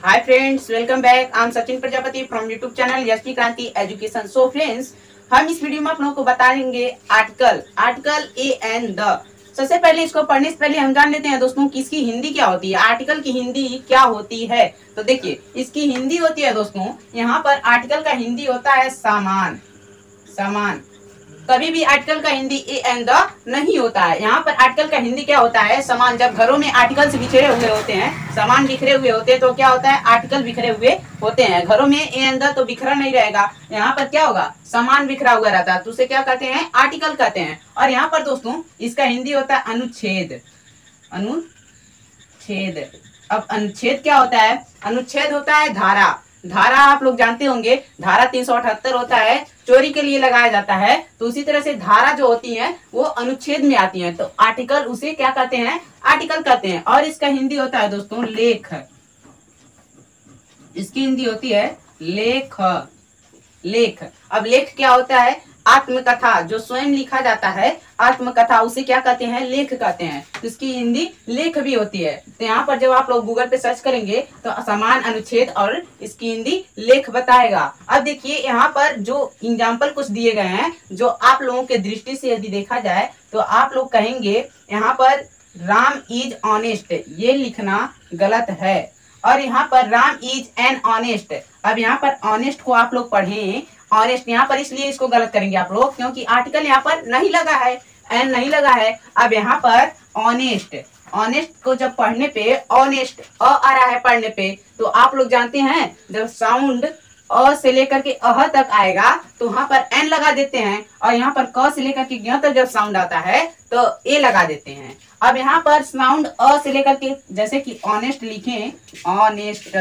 Hi friends, welcome back. I am Sachin Prajapati from YouTube channel Yashvi क्रांति education. So friends, हम इस video में आप लोगों को बताएंगे आर्टिकल ए एंड द। सबसे पहले इसको पढ़ने से पहले हम जान लेते हैं दोस्तों कि इसकी हिंदी क्या होती है, आर्टिकल की हिंदी क्या होती है। तो देखिए, इसकी हिंदी होती है दोस्तों, यहाँ पर आर्टिकल का हिंदी होता है सामान। सामान कभी भी आर्टिकल का हिंदी ए एंड द नहीं होता है। यहाँ पर आर्टिकल का हिंदी क्या होता है, सामान। जब घरों में आर्टिकल्स बिखरे हुए होते हैं, सामान बिखरे हुए होते हैं, तो क्या होता है, आर्टिकल बिखरे हुए होते हैं। घरों में ए एंड द तो बिखरा नहीं रहेगा, यहाँ पर क्या होगा, सामान बिखरा हुआ रहता है, तो उसे क्या कहते हैं, आर्टिकल कहते हैं। और यहाँ पर दोस्तों इसका हिंदी होता है अनुच्छेद। अनुच्छेद। अब अनुच्छेद क्या होता है, अनुच्छेद होता है धारा। धारा आप लोग जानते होंगे, धारा 378 होता है, चोरी के लिए लगाया जाता है। तो उसी तरह से धारा जो होती है वो अनुच्छेद में आती है, तो आर्टिकल उसे क्या कहते हैं, आर्टिकल कहते हैं। और इसका हिंदी होता है दोस्तों लेख। इसकी हिंदी होती है लेख। लेख। अब लेख क्या होता है, आत्मकथा, जो स्वयं लिखा जाता है आत्मकथा, उसे क्या कहते हैं, लेख कहते हैं। तो इसकी हिंदी लेख भी होती है। तो यहाँ पर जब आप लोग गूगल पे सर्च करेंगे तो समान, अनुच्छेद और इसकी हिंदी लेख बताएगा। अब देखिए यहाँ पर जो एग्जाम्पल कुछ दिए गए हैं, जो आप लोगों के दृष्टि से यदि देखा जाए तो आप लोग कहेंगे यहाँ पर राम इज ऑनेस्ट, ये लिखना गलत है। और यहाँ पर राम इज एन ऑनेस्ट। अब यहाँ पर ऑनेस्ट को आप लोग पढ़ें, ऑनेस्ट यहाँ पर इसलिए इसको गलत करेंगे आप लोग क्योंकि आर्टिकल यहाँ पर नहीं लगा है, एन नहीं लगा है। अब यहाँ पर ऑनेस्ट, ऑनेस्ट को जब पढ़ने पे ऑनेस्ट आ रहा है पढ़ने पे, तो आप लोग जानते हैं जब साउंड अ से लेकर के अह तक आएगा तो वहां पर एन लगा देते हैं, और यहाँ पर क से लेकर के ग तक जब साउंड आता है तो ए लगा देते हैं। अब यहाँ पर साउंड अ से लेकर के, जैसे कि ऑनेस्ट लिखें, ऑनेस्ट,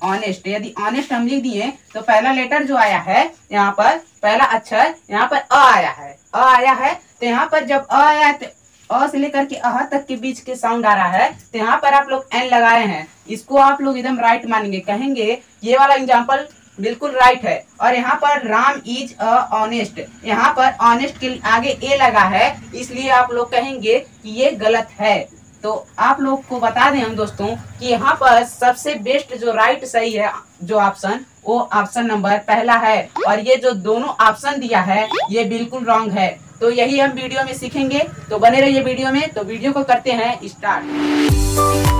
ऑनेस्ट, यदि ऑनेस्ट हम लिख दिए तो पहला लेटर जो आया है यहाँ पर, पहला अक्षर यहाँ पर अ आया है, अ आया है। तो यहाँ पर जब अ आया है तो अ से लेकर के अह तक के बीच के साउंड आ रहा है, तो यहाँ पर आप लोग एन लगा रहे हैं। इसको आप लोग एकदम राइट मानेंगे, कहेंगे ये वाला एग्जाम्पल बिल्कुल राइट है। और यहाँ पर राम इज अ ऑनेस्ट, यहाँ पर ऑनेस्ट के आगे ए लगा है, इसलिए आप लोग कहेंगे कि ये गलत है। तो आप लोग को बता दें हम दोस्तों कि यहाँ पर सबसे बेस्ट जो राइट सही है जो ऑप्शन, वो ऑप्शन नंबर पहला है। और ये जो दोनों ऑप्शन दिया है ये बिल्कुल रॉन्ग है। तो यही हम वीडियो में सीखेंगे, तो बने रहिए वीडियो में। तो वीडियो को करते हैं स्टार्ट।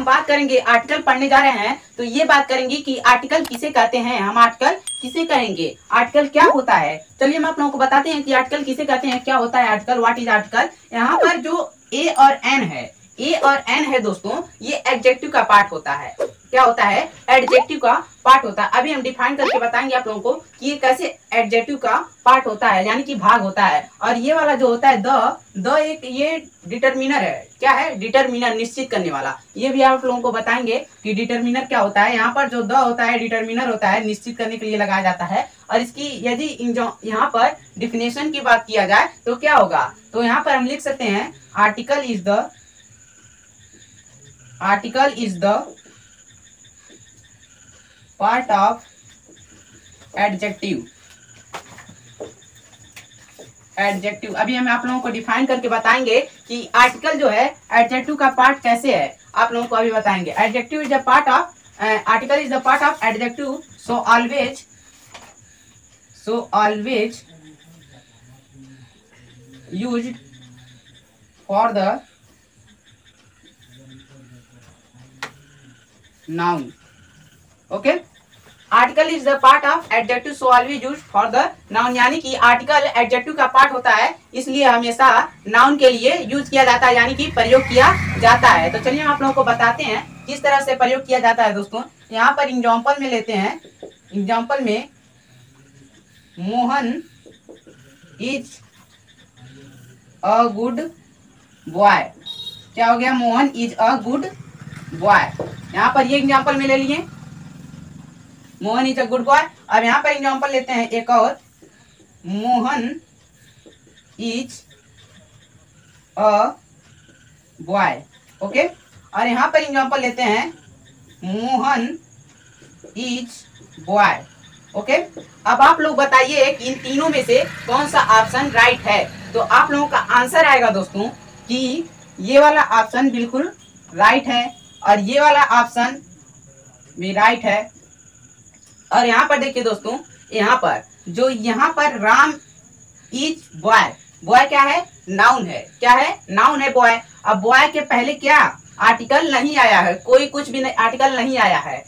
बात करेंगे, आर्टिकल पढ़ने जा रहे हैं तो ये बात करेंगे कि आर्टिकल किसे कहते हैं, हम आर्टिकल किसे कहेंगे, आर्टिकल क्या होता है। चलिए हम आप लोगों को बताते हैं कि आर्टिकल किसे कहते हैं, क्या होता है आर्टिकल, व्हाट इज आर्टिकल। यहाँ पर जो ए और एन है, ए और एन है दोस्तों, ये एडजेक्टिव का पार्ट होता है। क्या होता है, एडजेक्टिव का पार्ट होता है। अभी हम डिफाइन करके बताएंगे आप लोगों को कि ये कैसे एडजेक्टिव का पार्ट होता है, यानी कि भाग होता है। और ये वाला जो होता है द एक ये डिटरमिनर है। क्या है, डिटरमिनर, निश्चित करने वाला। ये भी आप लोगों को बताएंगे कि डिटरमिनर क्या होता है। यहाँ पर जो द होता है डिटरमिनर होता है, निश्चित करने के लिए लगाया जाता है। और इसकी यदि यहाँ पर डिफिनेशन की बात किया जाए तो क्या होगा, तो यहाँ पर हम लिख सकते हैं article is the part of adjective. Adjective अभी हम आप लोगों को डिफाइन करके बताएंगे कि आर्टिकल जो है एडजेक्टिव का पार्ट कैसे है, आप लोगों को अभी बताएंगे। Adjective is the part of, article is the part of adjective, so always used for the noun. Okay, article is the part of adjective so always used for the noun, यानी कि article adjective का part होता है, इसलिए हमेशा noun के लिए use किया जाता है, यानी कि प्रयोग किया जाता है। तो चलिए हम आप लोगों को बताते हैं किस तरह से प्रयोग किया जाता है दोस्तों। यहाँ पर एग्जाम्पल में लेते हैं, एग्जाम्पल में Mohan is a good boy. क्या हो गया, Mohan is a good boy. यहाँ पर ये एग्जाम्पल में ले लिए, Mohan is a good boy. अब यहाँ पर एग्जाम्पल लेते हैं एक और, Mohan is a boy. Okay, और यहाँ पर एग्जाम्पल लेते हैं मोहन इज बॉय। ओके, अब आप लोग बताइए कि इन तीनों में से कौन सा ऑप्शन राइट है। तो आप लोगों का आंसर आएगा दोस्तों कि ये वाला ऑप्शन बिल्कुल राइट है और ये वाला ऑप्शन भी राइट है। और यहाँ पर देखिए दोस्तों, यहाँ पर जो यहाँ पर राम इज बॉय, बॉय क्या है, नाउन है, क्या है, नाउन है बॉय। अब बॉय के पहले क्या आर्टिकल नहीं आया है, कोई कुछ भी नहीं, आर्टिकल नहीं आया है।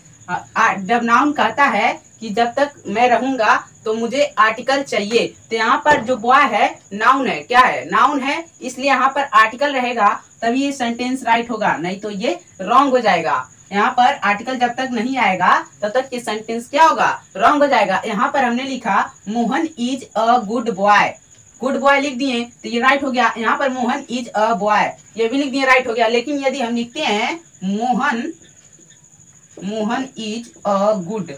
जब नाउन कहता है कि जब तक मैं रहूंगा तो मुझे आर्टिकल चाहिए, तो यहाँ पर जो बॉय है नाउन है, क्या है, नाउन है, इसलिए यहाँ पर आर्टिकल रहेगा तभी ये सेंटेंस राइट होगा, नहीं तो ये रॉन्ग हो जाएगा। यहाँ पर आर्टिकल जब तक नहीं आएगा तब तक ये सेंटेंस क्या होगा, रॉन्ग हो जाएगा। यहाँ पर हमने लिखा Mohan is a good boy, good boy लिख दिए तो ये राइट हो गया। यहाँ पर मोहन इज अ बॉय ये भी लिख दिए, राइट हो गया। लेकिन यदि हम लिखते हैं Mohan, Mohan is a good,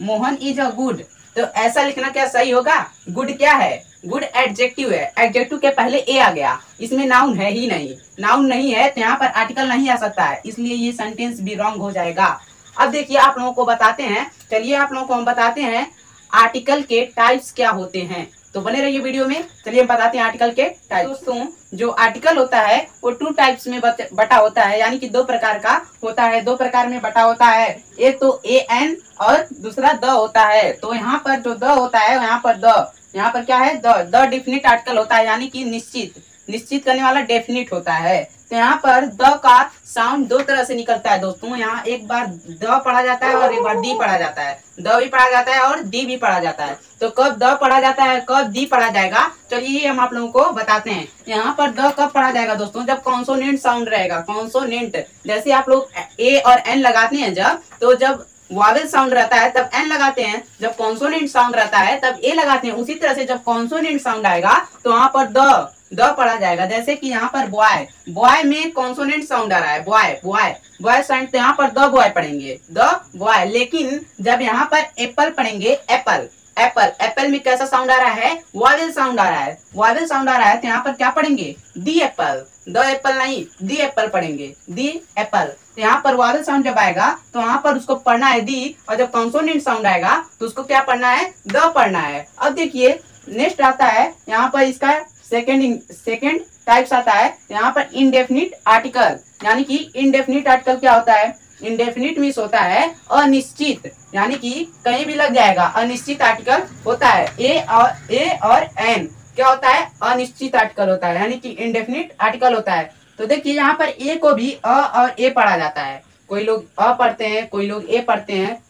Mohan is a good, तो ऐसा लिखना क्या सही होगा। गुड क्या है, गुड एडजेक्टिव है, एडजेक्टिव के पहले ए आ गया, इसमें नाउन है ही नहीं, नाउन नहीं है तो यहाँ पर आर्टिकल नहीं आ सकता है, इसलिए ये सेंटेंस भी रॉन्ग हो जाएगा। अब देखिए आप लोगों को बताते हैं, चलिए आप लोगों को हम बताते हैं आर्टिकल के टाइप्स क्या होते हैं। तो बने रहिए वीडियो में, चलिए हम बताते हैं आर्टिकल के टाइप। दोस्तों जो आर्टिकल होता है वो 2 टाइप्स में बटा होता है, यानी कि 2 प्रकार का होता है, 2 प्रकार में बटा होता है। एक तो ए एन और दूसरा द होता है। तो यहाँ पर जो द होता है, यहाँ पर द, यहाँ पर क्या है, द डेफिनिट आर्टिकल होता है, यानी कि निश्चित, निश्चित करने वाला डेफिनिट होता है। तो यहाँ पर द का साउंड 2 तरह से निकलता है दोस्तों, यहाँ एक बार द पढ़ा जाता है और एक बार डी पढ़ा जाता है, द भी पढ़ा जाता है और डी भी पढ़ा जाता है। तो कब द पढ़ा जाता है, कब डी पढ़ा जाएगा, चलिए हम आप लोगों को बताते हैं। यहाँ पर द कब पढ़ा जाएगा दोस्तों, जब कॉन्सोनेंट साउंड रहेगा, कॉन्सोनेंट, जैसे आप लोग ए और एन लगाते हैं जब, तो जब वावेल साउंड रहता है तब एन लगाते हैं, जब कॉन्सोनेंट साउंड रहता है तब ए लगाते हैं। उसी तरह से जब कॉन्सोनेंट साउंड आएगा तो वहां पर द पढ़ा जाएगा। जैसे कि यहाँ पर बॉय, बॉय में कॉन्सोनेंट साउंड आ रहा है, बॉय बॉय बॉय साउंड, तो यहाँ पर द बॉय पढ़ेंगे, द बॉय। लेकिन जब यहाँ पर एप्पल पढ़ेंगे, एप्पल, एप्पल, एप्पल में कैसा साउंड आ रहा है, वावेल साउंड आ रहा है, वावेल साउंड आ रहा है, तो यहाँ पर क्या पढ़ेंगे, दी एप्पल, द एप्पल नहीं, दी एप्पल पढ़ेंगे, दी एप्पल। तो यहाँ पर वावेल साउंड जब आएगा तो वहां पर उसको पढ़ना है दी, और जब कॉन्सोनेंट साउंड आएगा तो उसको क्या पढ़ना है, द पढ़ना है। अब देखिए नेक्स्ट आता है, यहाँ पर इसका सेकेंड टाइप्स आता है, यहाँ पर इनडेफिनिट आर्टिकल, यानी कि इनडेफिनिट आर्टिकल क्या होता है, इनडेफिनिट मीन्स होता है अनिश्चित, यानी कि कहीं भी लग जाएगा, अनिश्चित आर्टिकल होता है। ए और एन क्या होता है, अनिश्चित आर्टिकल होता है, यानी कि इनडेफिनिट आर्टिकल होता है। तो देखिए यहाँ पर ए को भी अ और ए पढ़ा जाता है, कोई लोग अ पढ़ते हैं, कोई लोग ए पढ़ते हैं।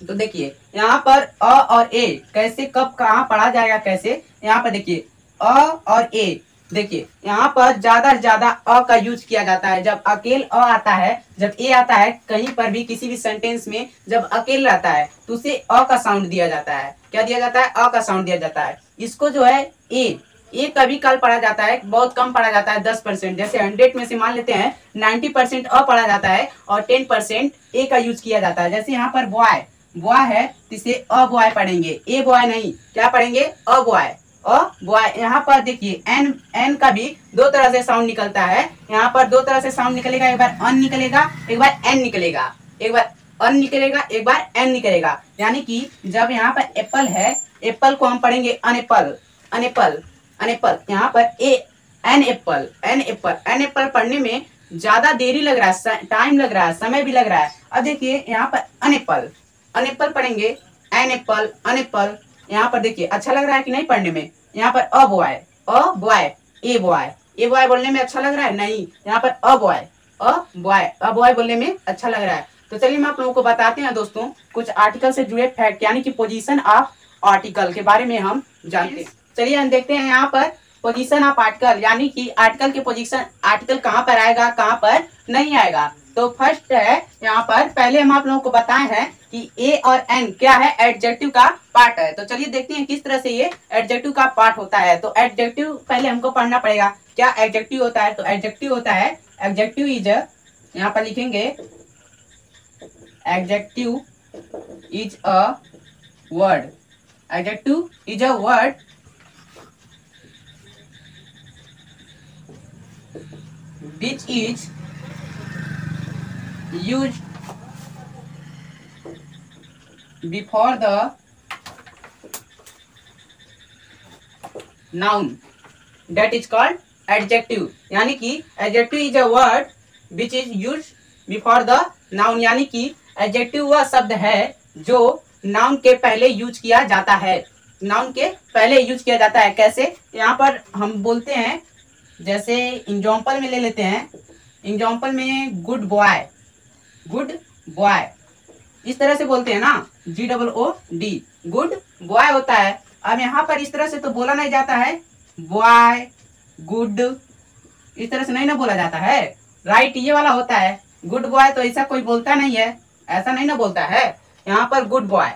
तो देखिए यहाँ पर अ और ए कैसे, कब कहाँ पढ़ा जाएगा, कैसे, यहाँ पर देखिए अ और ए, देखिए यहाँ पर ज्यादा से ज्यादा अ का यूज किया जाता है। जब अकेल अ आता है, जब ए आता है कहीं पर भी किसी भी सेंटेंस में, जब अकेल रहता है तो उसे अ का साउंड दिया जाता है, क्या दिया जाता है, अ का साउंड दिया जाता है। इसको जो है ए कभी कल पढ़ा जाता है, बहुत कम पढ़ा जाता है, 10%, जैसे 100 में से मान लेते हैं 90% अ पढ़ा जाता है और 10% ए का यूज किया जाता है। जैसे यहाँ पर बॉय, बॉय है तो इसे अ बॉय पढ़ेंगे, ए बॉय नहीं, क्या पढ़ेंगे, अ बॉय, अ बॉय। यहाँ पर देखिए एन, एन का भी 2 तरह से साउंड निकलता है, यहाँ पर 2 तरह से साउंड निकलेगा, एक बार अन निकलेगा, एक बार एन निकलेगा, एक बार अन निकलेगा, एक बार एन निकलेगा। यानी कि जब यहाँ पर एप्पल है, एप्पल को हम पढ़ेंगे अनएप्पल, अनएप्पल, अनएप्पल। यहाँ पर a an apple, an apple, an apple पढ़ने में ज्यादा देरी लग रहा है, टाइम लग रहा है, समय भी लग रहा है। अब देखिए यहाँ पर अनएप्पल, अनएप्पल पढ़ेंगे, एन एप्पल, अनएप्पल। यहाँ पर देखिए अच्छा लग रहा है कि नहीं पढ़ने में, यहाँ पर अ boy, a boy, a boy, a boy बोलने में अच्छा लग रहा है, नहीं, यहाँ पर अ boy, a boy, a boy बोलने में अच्छा लग रहा है। तो चलिए हम आप लोगों को बताते हैं दोस्तों कुछ आर्टिकल से जुड़े फैक्ट, यानी कि पोजीशन ऑफ आर्टिकल के बारे में हम जानते हैं। चलिए हम देखते हैं यहाँ पर पोजीशन ऑफ आर्टिकल, यानी कि आर्टिकल के पोजीशन, आर्टिकल कहाँ पर आएगा, कहाँ पर नहीं आएगा। तो फर्स्ट है यहाँ पर, पहले हम आप लोगों को बताए हैं कि ए और एन क्या है, एडजेक्टिव का पार्ट है। तो चलिए देखते हैं किस तरह से ये एडजेक्टिव का पार्ट होता है। तो एडजेक्टिव पहले हमको पढ़ना पड़ेगा, क्या एडजेक्टिव होता है। तो एडजेक्टिव होता है, एडजेक्टिव इज, यहाँ पर लिखेंगे adjective is a word, adjective is a word which is used before the noun that is called adjective। यानी कि adjective is a word which is used before the noun। यानी कि adjective वह शब्द है जो नाउन के पहले यूज किया जाता है। नाउन के पहले यूज किया जाता है। कैसे? यहाँ पर हम बोलते हैं, जैसे एग्जाम्पल में ले लेते हैं। एग्जाम्पल में गुड बॉय, गुड बॉय इस तरह से बोलते हैं ना, GOOD, गुड बॉय होता है। अब यहाँ पर इस तरह से तो बोला नहीं जाता है, बॉय गुड इस तरह से नहीं ना बोला जाता है, राइट? ये वाला होता है गुड बॉय, तो ऐसा कोई बोलता नहीं है, ऐसा नहीं ना बोलता है। यहाँ पर गुड बॉय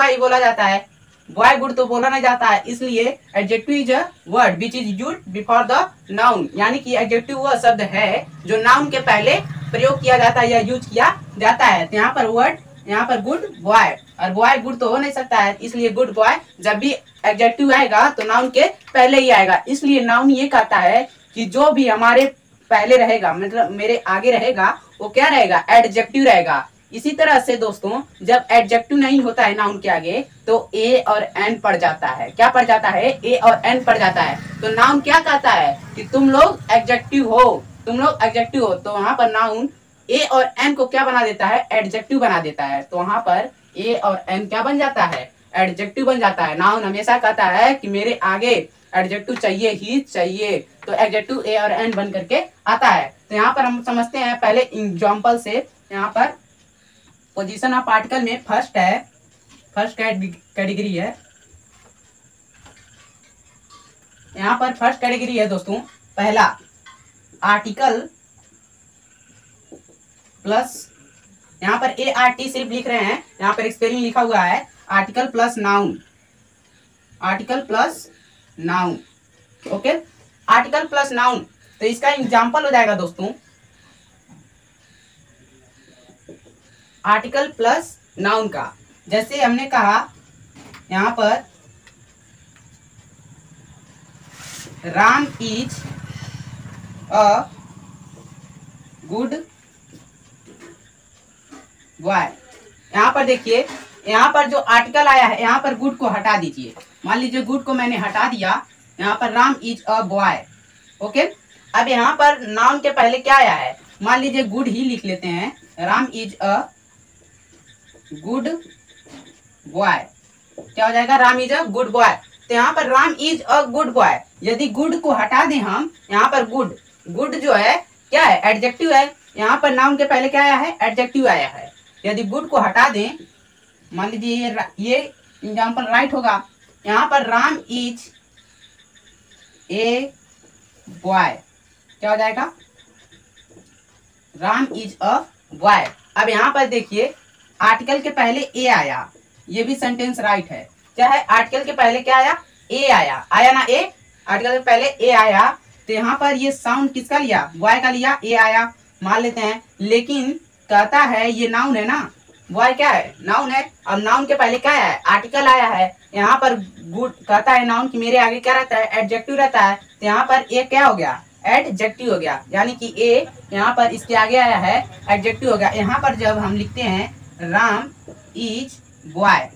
ही बोला जाता है, बॉय गुड तो बोला नहीं जाता है। इसलिए adjective is a word which is used before the noun. यानी कि एडजेक्टिव वह शब्द है जो नाउन के पहले प्रयोग किया जाता है या यूज किया जाता है। तो यहाँ पर वर्ड, यहाँ पर गुड बॉय, और बॉय गुड तो हो नहीं सकता है, इसलिए गुड बॉय जब भी एडजेक्टिव आएगा तो नाउन के पहले ही आएगा। इसलिए नाउन ये कहता है कि जो भी हमारे पहले रहेगा, मतलब मेरे आगे रहेगा, वो क्या रहेगा? एडजेक्टिव रहेगा। इसी तरह से दोस्तों, जब एडजेक्टिव नहीं होता है नाउन के आगे तो ए और एन पड़ जाता है। क्या पड़ जाता है? ए और एन पड़ जाता है। तो नाउन क्या कहता है कि तुम लोग एडजेक्टिव हो, तुम लोग एडजेक्टिव हो। तो वहां पर नाउन ए और एन को क्या बना देता है? एडजेक्टिव बना देता है। तो वहां पर ए और एन क्या बन जाता है? एडजेक्टिव बन जाता है। नाउन हमेशा कहता है कि मेरे आगे एडजेक्टिव चाहिए ही चाहिए, तो एडजेक्टिव ए और एन बन करके आता है। तो यहाँ पर हम समझते हैं पहले एग्जाम्पल से। यहाँ पर पोजीशन ऑफ आर्टिकल में फर्स्ट है, फर्स्ट कैटेगरी है। यहाँ पर फर्स्ट कैटेगरी है दोस्तों, पहला आर्टिकल प्लस, यहाँ पर ART सिर्फ लिख रहे हैं, यहाँ पर स्पेलिंग लिखा हुआ है article plus noun, article plus noun. Okay, article plus noun. तो इसका एग्जाम्पल हो जाएगा दोस्तों आर्टिकल प्लस नाउन का। जैसे हमने कहा यहाँ पर Ram is a good boy. यहाँ पर देखिए, यहाँ पर जो आर्टिकल आया है, यहाँ पर गुड को हटा दीजिए। मान लीजिए गुड को मैंने हटा दिया, यहाँ पर Ram is a boy. Okay, अब यहाँ पर नाउन के पहले क्या आया है? मान लीजिए गुड ही लिख लेते हैं, Ram is a good boy. क्या हो जाएगा? Ram is a good boy. तो यहाँ पर Ram is a good boy, यदि गुड को हटा दें हम, यहाँ पर गुड, गुड जो है क्या है? एडजेक्टिव है। यहाँ पर नाउन के पहले क्या आया है? एडजेक्टिव आया है। यदि गुड को हटा दें, मान लीजिए ये एग्जाम्पल राइट होगा। यहाँ पर राम इज ए बॉय, क्या हो जाएगा? Ram is a boy. अब यहाँ पर देखिए आर्टिकल के पहले ए आया, ये भी सेंटेंस राइट है। क्या है? आर्टिकल के पहले क्या आया? ए आया, आया ना ए? आर्टिकल के पहले ए आया, तो यहाँ पर ये साउंड किसका लिया? बॉय का लिया, ए आया मान लेते हैं। लेकिन कहता है ये नाउन है ना, बॉय क्या है? नाउन है। अब नाउन के पहले क्या है? आर्टिकल आया है। यहाँ पर गुड कहता है नाउन कि मेरे आगे क्या रहता है? एडजेक्टिव रहता है। तो यहाँ पर ए क्या हो गया? एडजेक्टिव हो गया, यानी कि ए यहाँ पर इसके आगे आया है, एडजेक्टिव हो गया। यहाँ पर जब हम लिखते हैं Ram is boy,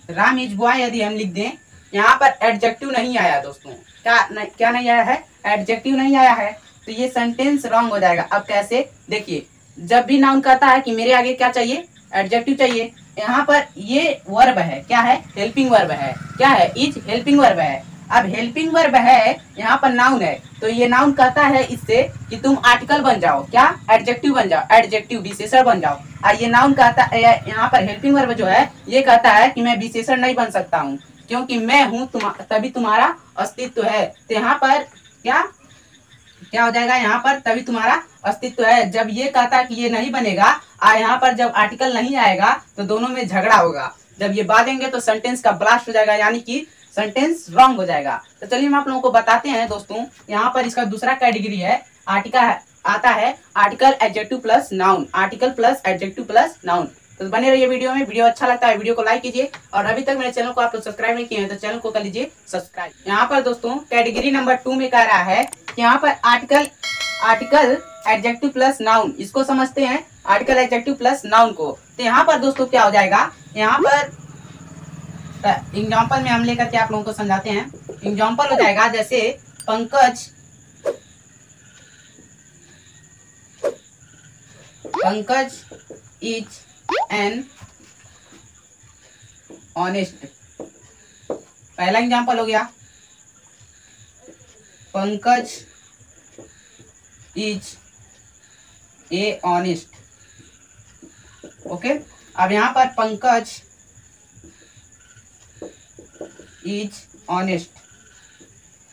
Ram is boy यदि हम लिख दें, यहाँ पर एडजेक्टिव नहीं आया दोस्तों। क्या नहीं आया है? एडजेक्टिव नहीं आया है। तो ये सेंटेंस रॉन्ग हो जाएगा। अब कैसे? देखिए, जब भी नाउन कहता है कि मेरे आगे क्या चाहिए? एडजेक्टिव चाहिए। यहाँ पर ये वर्ब है, क्या है? हेल्पिंग वर्ब है। क्या है? इज हेल्पिंग वर्ब है। अब हेल्पिंग वर्ब है, यहाँ पर नाउन है, तो ये नाउन कहता है इससे कि तुम आर्टिकल बन जाओ, क्या? एडजेक्टिव बन जाओ, एडजेक्टिव विशेषण बन जाओ। और ये नाउन कहता है, यहाँ पर हेल्पिंग वर्ब जो है ये कहता है कि मैं विशेषण नहीं बन सकता हूँ, क्योंकि मैं हूँ तभी तुम्हारा अस्तित्व है। तो यहाँ पर क्या हो जाएगा? यहाँ पर तभी तुम्हारा अस्तित्व है। जब ये कहता है कि ये नहीं बनेगा, और यहाँ पर जब आर्टिकल नहीं आएगा तो दोनों में झगड़ा होगा। जब ये बांधेंगे तो सेंटेंस का ब्लास्ट हो जाएगा, यानी कि सेंटेंस रॉन्ग हो जाएगा। तो चलिए हम आप लोगों को बताते हैं दोस्तों। यहाँ पर इसका दूसरा कैटेगरी है, आर्टिकल आता है article adjective plus noun, article plus adjective plus noun. तो बने रहिए वीडियो में। वीडियो अच्छा लगता है वीडियो को लाइक कीजिए, और अभी तक मेरे चैनल को आप लोग सब्सक्राइब नहीं किए हैं तो चैनल को कर लीजिए सब्सक्राइब। यहाँ पर दोस्तों कैटेगरी नंबर 2 में कह रहा है कि यहाँ पर आर्टिकल एडजेक्टिव प्लस नाउन, इसको समझते हैं आर्टिकल एडजेक्टिव प्लस नाउन को। तो यहाँ पर दोस्तों क्या हो जाएगा? यहाँ पर एग्जाम्पल में हम लेकर के आप लोगों को समझाते हैं। एग्जाम्पल हो जाएगा जैसे पंकज इज एन ऑनेस्ट। पहला एग्जाम्पल हो गया Pankaj is a honest. Okay, अब यहाँ पर पंकज इज ऑनेस्ट,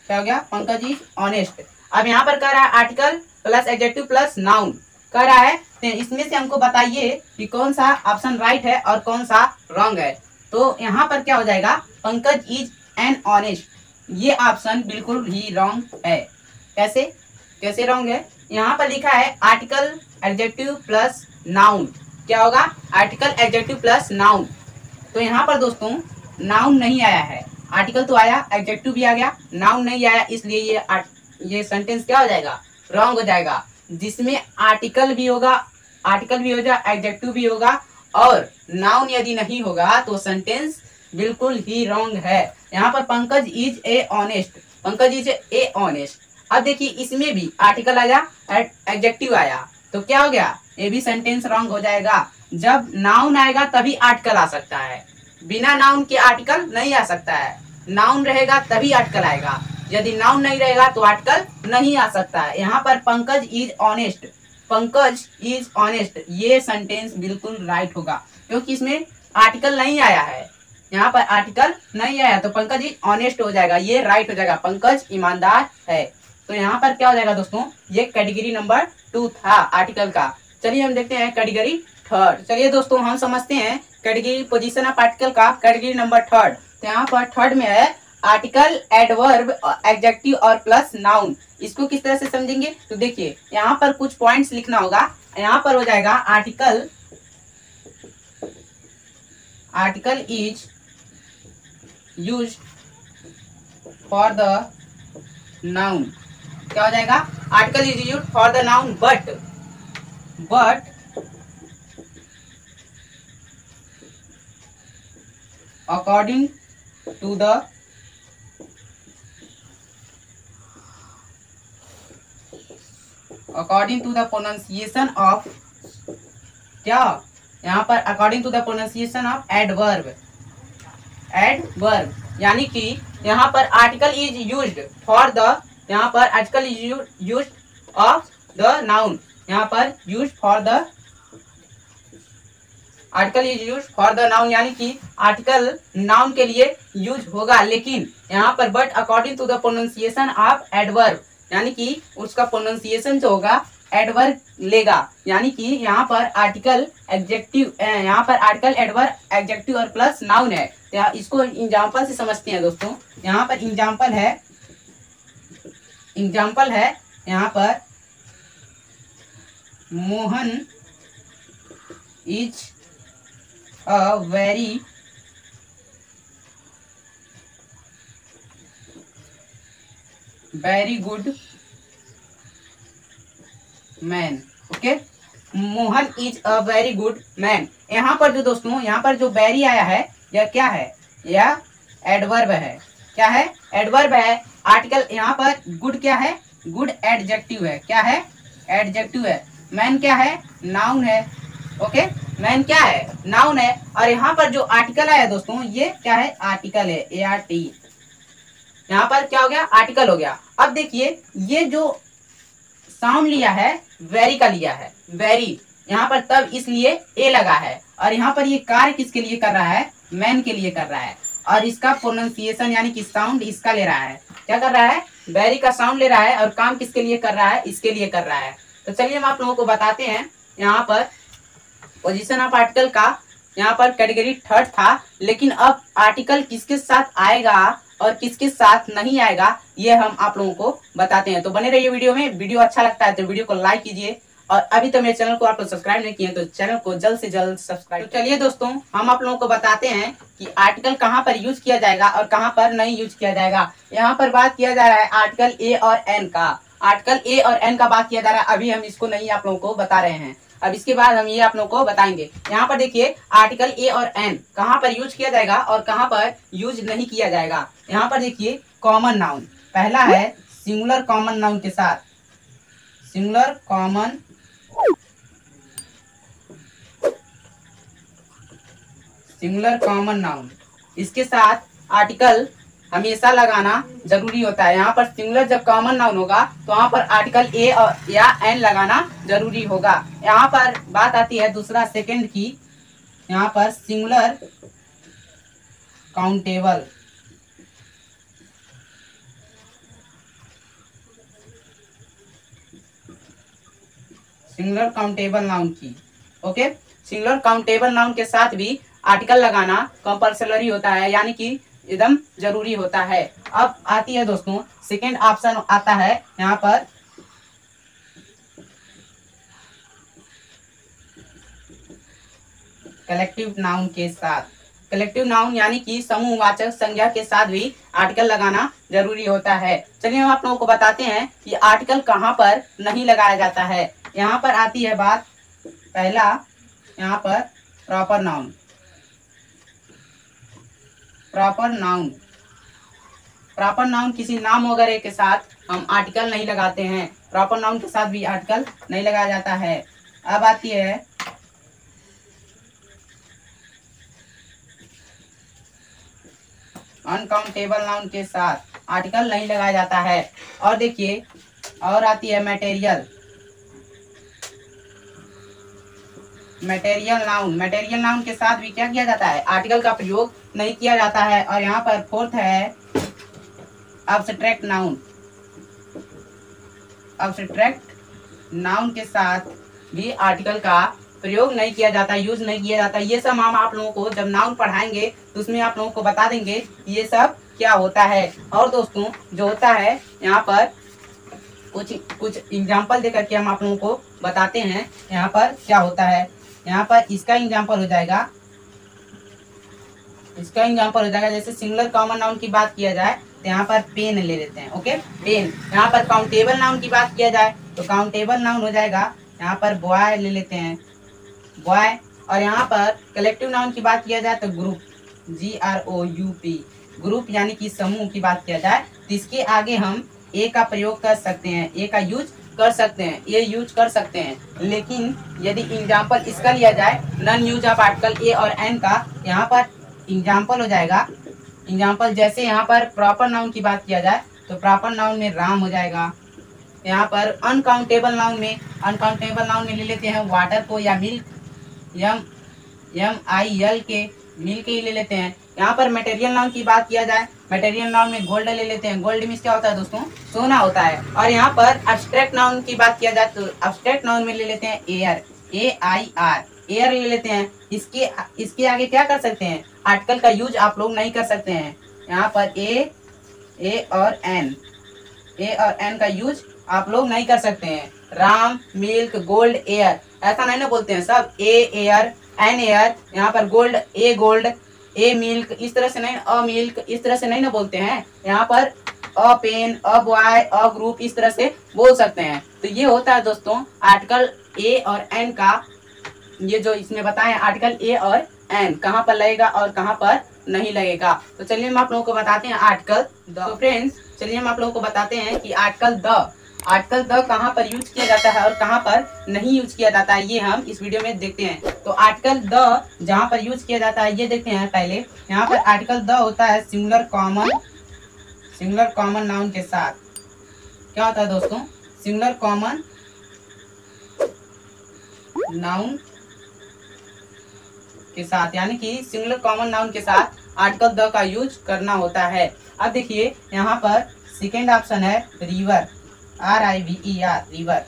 क्या हो गया? Pankaj is honest. अब यहाँ पर कह रहा है article plus adjective plus noun कह रहा है, तो इसमें से हमको बताइए कि कौन सा ऑप्शन राइट है और कौन सा रॉन्ग है। तो यहाँ पर क्या हो जाएगा? पंकज इज एन ऑनेस्ट, ये ऑप्शन बिल्कुल ही रॉन्ग है। कैसे कैसे रॉन्ग है? यहाँ पर लिखा है आर्टिकल एडजेक्टिव प्लस नाउन, क्या होगा? Article adjective plus noun. तो यहाँ पर दोस्तों नाउन नहीं आया है, आर्टिकल तो आया, एडजेक्टिव भी आ गया, नाउन नहीं आया, इसलिए ये सेंटेंस क्या हो जाएगा? रॉन्ग हो जाएगा। जिसमें आर्टिकल भी होगा, एडजेक्टिव भी होगा और नाउन यदि नहीं होगा तो सेंटेंस बिल्कुल ही रॉन्ग है। यहाँ पर Pankaj is a honest, Pankaj is a honest. अब देखिए इसमें भी आर्टिकल आया, एडजेक्टिव आया, तो क्या हो गया? ये भी सेंटेंस रॉन्ग हो जाएगा। जब नाउन आएगा तभी आर्टिकल आ सकता है, बिना नाउन के आर्टिकल नहीं आ सकता है। नाउन रहेगा तभी आर्टिकल आएगा, यदि नाउन नहीं रहेगा तो आर्टिकल नहीं आ सकता है। यहाँ पर Pankaj is honest, Pankaj is honest, ये सेंटेंस बिल्कुल राइट होगा क्योंकि इसमें आर्टिकल नहीं आया है। यहाँ पर आर्टिकल नहीं आया तो पंकज इज ऑनेस्ट हो जाएगा, ये राइट हो जाएगा, पंकज ईमानदार है। तो यहाँ पर क्या हो जाएगा दोस्तों? ये कैटेगरी नंबर 2 था आर्टिकल का। चलिए हम देखते हैं कैटेगरी थर्ड। चलिए दोस्तों हम समझते हैं कैटेगरी पोजीशन ऑफ आर्टिकल का कैटेगरी नंबर थर्ड। तो यहाँ पर थर्ड में है आर्टिकल, एडवर्ब, एडजेक्टिव और प्लस नाउन। इसको किस तरह से समझेंगे? तो देखिए यहाँ पर कुछ पॉइंट्स लिखना होगा। यहाँ पर हो जाएगा article is used for the noun, क्या हो जाएगा? Article is used for the noun but according to the pronunciation of, क्या यहाँ पर according to the pronunciation of adverb, यानी कि यहाँ पर article is used for the, यहाँ पर article is used of the noun, यहाँ पर used for the, article is use for the noun, यानी कि आर्टिकल नाउन के लिए यूज होगा, लेकिन यहाँ पर but according to the pronunciation of adverb, यानी कि उसका प्रोनाउंसिएशन जो होगा एडवर्ब लेगा। यानी कि यहाँ पर आर्टिकल एडजेक्टिव, यहाँ पर आर्टिकल, एडवर्ब, एडजेक्टिव और प्लस नाउन है। तो इसको एग्जाम्पल से समझते हैं दोस्तों। यहाँ पर एग्जाम्पल है यहाँ पर Mohan is a very good man. Okay, Mohan is a very good man. यहाँ पर जो दोस्तों, यहाँ पर जो वेरी आया है यह क्या है? यह एडवर्ब है। क्या है? एडवर्ब है। आर्टिकल यहाँ पर गुड क्या है? गुड एडजेक्टिव है। क्या है? एडजेक्टिव है। मैन क्या है? नाउन है। ओके, मैन क्या है? नाउन है। और यहाँ पर जो आर्टिकल आया दोस्तों, ये क्या है? आर्टिकल है, ART। यहाँ पर क्या हो गया? आर्टिकल हो गया। अब देखिए ये जो साउंड लिया है वेरी का लिया है, वेरी, यहाँ पर तब इसलिए ए लगा है। और यहाँ पर ये कार्य किसके लिए कर रहा है? मैन के लिए कर रहा है। और इसका प्रोनाउंसिएशन यानी कि साउंड इसका ले रहा है। क्या कर रहा है? वेरी का साउंड ले रहा है। और काम किसके लिए कर रहा है? इसके लिए कर रहा है। तो चलिए हम आप लोगों को बताते हैं। यहाँ पर पोजीशन ऑफ आर्टिकल का यहाँ पर कैटेगरी थर्ड था, लेकिन अब आर्टिकल किसके साथ आएगा और किसके साथ नहीं आएगा ये हम आप लोगों को बताते हैं। तो बने रहिए वीडियो में। वीडियो अच्छा लगता है तो वीडियो को लाइक कीजिए, और अभी तो मेरे चैनल को आप लोग सब्सक्राइब नहीं किए तो चैनल को जल्द से जल्द सब्सक्राइब। तो चलिए दोस्तों हम आप लोगों को बताते हैं कि आर्टिकल कहाँ पर यूज किया जाएगा और कहाँ पर नहीं यूज किया जाएगा। यहाँ पर बात किया जा रहा है आर्टिकल ए और एन का। आर्टिकल ए और एन का बात किया जा रहा है, अभी हम इसको नहीं आप लोगों को बता रहे हैं। अब इसके बाद हम ये आप लोगों को बताएंगे। यहाँ पर देखिए आर्टिकल ए और एन कहाँ पर यूज किया जाएगा और कहाँ पर यूज नहीं किया जाएगा। यहाँ पर देखिए कॉमन नाउन, पहला है सिंगुलर कॉमन नाउन के साथ, सिंगुलर कॉमन नाउन, इसके साथ आर्टिकल हमेशा लगाना जरूरी होता है। यहाँ पर सिंगुलर जब कॉमन नाउन होगा तो वहाँ पर आर्टिकल ए और या एन लगाना जरूरी होगा। यहाँ पर बात आती है दूसरा सेकंड की, यहाँ पर singular countable, singular countable noun की। ओके, सिंगुलर काउंटेबल नाउन के साथ भी आर्टिकल लगाना कंपल्सरी होता है, यानी कि एकदम जरूरी होता है। अब आती है दोस्तों सेकेंड ऑप्शन आता है यहाँ पर कलेक्टिव नाउन के साथ। कलेक्टिव नाउन यानी कि समूहवाचक संज्ञा के साथ भी आर्टिकल लगाना जरूरी होता है। चलिए हम आप लोगों को बताते हैं कि आर्टिकल कहाँ पर नहीं लगाया जाता है। यहाँ पर आती है बात, पहला यहाँ पर प्रॉपर नाउन, प्रॉपर नाउन किसी नाम वगैरह के साथ हम आर्टिकल नहीं लगाते हैं, प्रॉपर नाउन के साथ भी आर्टिकल नहीं लगाया जाता है। अब आती है अनकाउंटेबल नाउन के साथ आर्टिकल नहीं लगाया जाता है। और देखिए और आती है मटेरियल नाउन के साथ भी क्या किया जाता है, आर्टिकल का प्रयोग नहीं किया जाता है। और यहाँ पर फोर्थ है अब्स्ट्रैक्ट नाउन के साथ भी आर्टिकल का प्रयोग नहीं किया जाता, यूज नहीं किया जाता। ये सब हम आप लोगों को जब नाउन पढ़ाएंगे तो उसमें आप लोगों को बता देंगे ये सब क्या होता है। और दोस्तों जो होता है यहाँ पर कुछ एग्जाम्पल देकर के हम आप लोगों को बताते हैं यहाँ पर क्या होता है। यहाँ पर इसका एग्जाम्पल हो जाएगा, जैसे सिंगुलर कॉमन नाउन की बात किया जाए तो यहाँ पर पेन ले लेते हैं। Okay, pen. यहाँ पर काउंटेबल नाउन की बात किया जाए तो काउंटेबल नाउन हो जाएगा, यहाँ पर बॉय ले लेते हैं, बॉय। और यहाँ पर कलेक्टिव नाउन की बात किया जाए तो ग्रुप, GROUP, ग्रुप यानी कि समूह की बात किया जाए तो इसके आगे हम ए का प्रयोग कर सकते हैं, ए का यूज कर सकते हैं, ये यूज कर सकते हैं। लेकिन यदि एग्जाम्पल इसका लिया जाए non use of article a और एन का, यहाँ पर एग्जाम्पल हो जाएगा, एग्जाम्पल जैसे यहाँ पर प्रॉपर नाउन की बात किया जाए तो प्रॉपर नाउन में राम हो जाएगा। यहाँ पर अनकाउंटेबल नाउन में ले लेते हैं वाटर को या मिल्क, MIL के मिल्क ही ले लेते हैं। यहाँ पर मटेरियल नाउन की बात किया जाए, मटेरियल नाउन में गोल्ड ले लेते हैं, गोल्ड मीन्स क्या होता है दोस्तों, सोना होता है। और यहाँ पर अब्स्ट्रैक्ट नाउन की बात किया जाए तो अब्स्ट्रैक्ट नाउन में ले लेते हैं एयर, AIR, एयर ले लेते हैं। इसके आगे क्या कर सकते हैं, आर्टिकल का यूज आप लोग नहीं कर सकते हैं। यहाँ पर ए और एन का यूज आप लोग नहीं कर सकते हैं। राम, मिल्क, गोल्ड, एयर ऐसा नहीं ना बोलते हैं, सब एयर, एन एयर। यहाँ पर गोल्ड, ए मिल्क, इस तरह से नहीं, अ मिल्क इस तरह से नहीं ना बोलते हैं। यहाँ पर a pen, a boy, a group इस तरह से बोल सकते हैं। तो ये होता है दोस्तों आर्टिकल ए और एन का, ये जो इसमें बताएं आर्टिकल ए और एन कहाँ पर लगेगा और कहाँ पर नहीं लगेगा। तो चलिए हम आप लोगों को बताते हैं आर्टिकल द। तो फ्रेंड्स चलिए हम आप लोगों को बताते हैं कि आर्टिकल द कहाँ पर यूज किया जाता है और कहाँ पर नहीं यूज किया जाता है, ये हम इस वीडियो में देखते हैं। तो आर्टिकल द जहाँ पर यूज किया जाता है ये देखते हैं। पहले यहाँ पर आर्टिकल द होता है सिंगुलर कॉमन नाउन के साथ। क्या होता है दोस्तों, सिंगुलर कॉमन नाउन के साथ, यानी कि सिंगुलर कॉमन नाउन के साथ आर्टिकल द का यूज करना होता है। अब देखिए यहाँ पर सेकेंड ऑप्शन है रिवर, RIVER,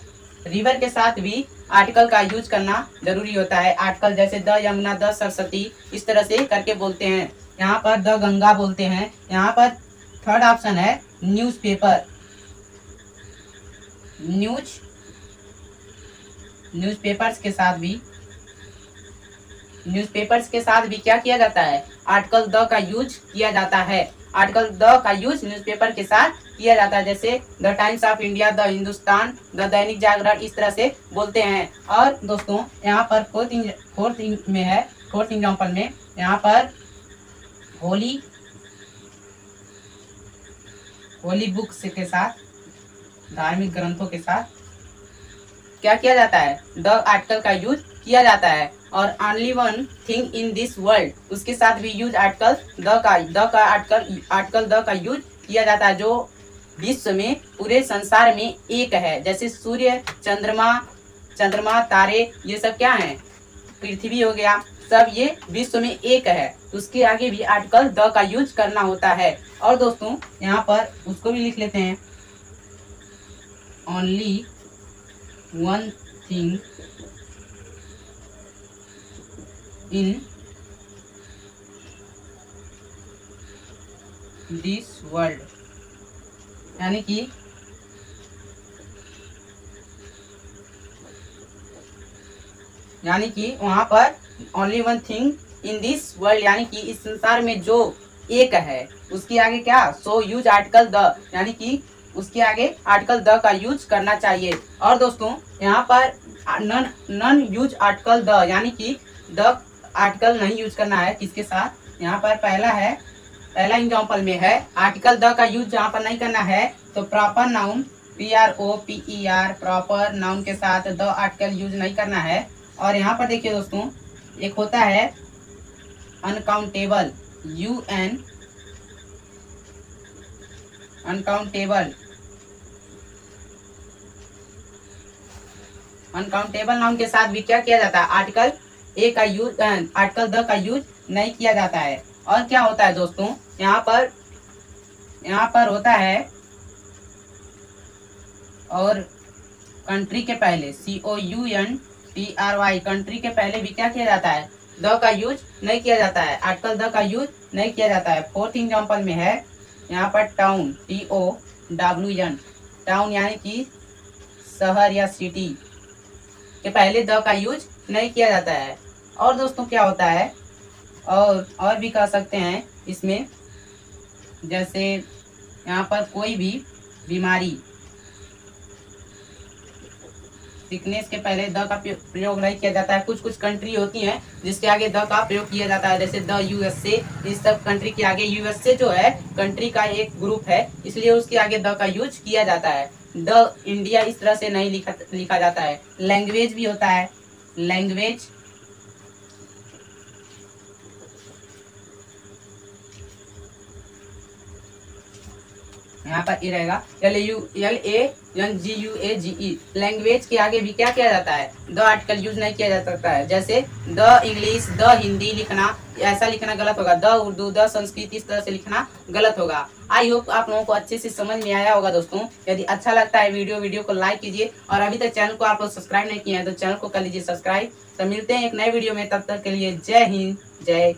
रिवर के साथ भी आर्टिकल का यूज करना जरूरी होता है। आर्टिकल जैसे द यमुना, द सरस्वती इस तरह से करके बोलते हैं। यहाँ पर द गंगा बोलते हैं। यहाँ पर थर्ड ऑप्शन है न्यूज़पेपर, न्यूज़पेपर्स के साथ भी क्या किया जाता है, आर्टिकल द का यूज किया जाता है। आर्टिकल द का यूज न्यूज़पेपर के साथ किया जाता है, जैसे the times of India, the Hindustan, the Dainik Jagran, इस तरह से बोलते हैं। और दोस्तों यहाँ पर फोर्थ एग्जाम्पल में यहाँ पर होली बुक्स के साथ, धार्मिक ग्रंथों के साथ क्या किया जाता है, द आर्टिकल का यूज किया जाता है। और only one thing in this world, उसके साथ भी यूज आर्टिकल आर्टिकल द का यूज किया जाता है, जो विश्व में पूरे संसार में एक है। जैसे सूर्य, चंद्रमा, तारे, ये सब क्या हैं, पृथ्वी हो गया, सब ये विश्व में एक है। उसके आगे भी आर्टिकल द का यूज करना होता है। और दोस्तों यहाँ पर उसको भी लिख लेते हैं, only one thing in this world, यानी कि वहां पर only one thing in this world, यानी कि इस संसार में जो एक है, उसके आगे क्या, सो यूज आर्टिकल द, यानी कि उसके आगे आर्टिकल द का यूज करना चाहिए। और दोस्तों यहाँ पर नन यूज आर्टिकल द, यानी कि द आर्टिकल नहीं यूज करना है। किसके साथ, यहाँ पर पहला एग्जाम्पल में है आर्टिकल द का यूज जहाँ पर नहीं करना है, तो proper noun PROPER proper noun के साथ द आर्टिकल यूज नहीं करना है। और यहाँ पर देखिए दोस्तों, एक होता है अनकाउंटेबल, अनकाउंटेबल नाउन के साथ भी क्या किया जाता है, आर्टिकल द का यूज नहीं किया जाता है। और क्या होता है दोस्तों, यहाँ पर होता है, और कंट्री के पहले COUNTRY, कंट्री के पहले भी क्या किया जाता है, द का यूज नहीं किया जाता है, आर्टिकल द का यूज नहीं किया जाता है। फोर्थ एग्जाम्पल में है यहाँ पर टाउन, TOWN, टाउन यानी कि शहर या सिटी के पहले द का यूज नहीं किया जाता है। और दोस्तों क्या होता है, और भी कह सकते हैं इसमें, जैसे यहाँ पर कोई भी बीमारी, सिकनेस के पहले द का प्रयोग नहीं किया जाता है। कुछ कंट्री होती हैं जिसके आगे द का प्रयोग किया जाता है, जैसे द USA, इस सब कंट्री के आगे, USA जो है कंट्री का एक ग्रुप है, इसलिए उसके आगे द का यूज किया जाता है। द इंडिया इस तरह से नहीं लिखा जाता है। लैंग्वेज भी होता है, लैंग्वेज यहाँ पर ये रहेगा LANGUAGE, लैंग्वेज के आगे भी क्या किया जाता है, द आर्टिकल यूज नहीं किया जा सकता है। जैसे द इंग्लिश, द हिंदी लिखना, ऐसा लिखना गलत होगा, द उर्दू, द संस्कृत, इस तरह से लिखना गलत होगा। आई होप आप लोगों को अच्छे से समझ में आया होगा दोस्तों। यदि अच्छा लगता है वीडियो को लाइक कीजिए, और अभी तक चैनल को आप लोग सब्सक्राइब नहीं किए हैं तो चैनल को कर लीजिए सब्सक्राइब। तो मिलते हैं एक नए वीडियो में, तब तक के लिए जय हिंद, जय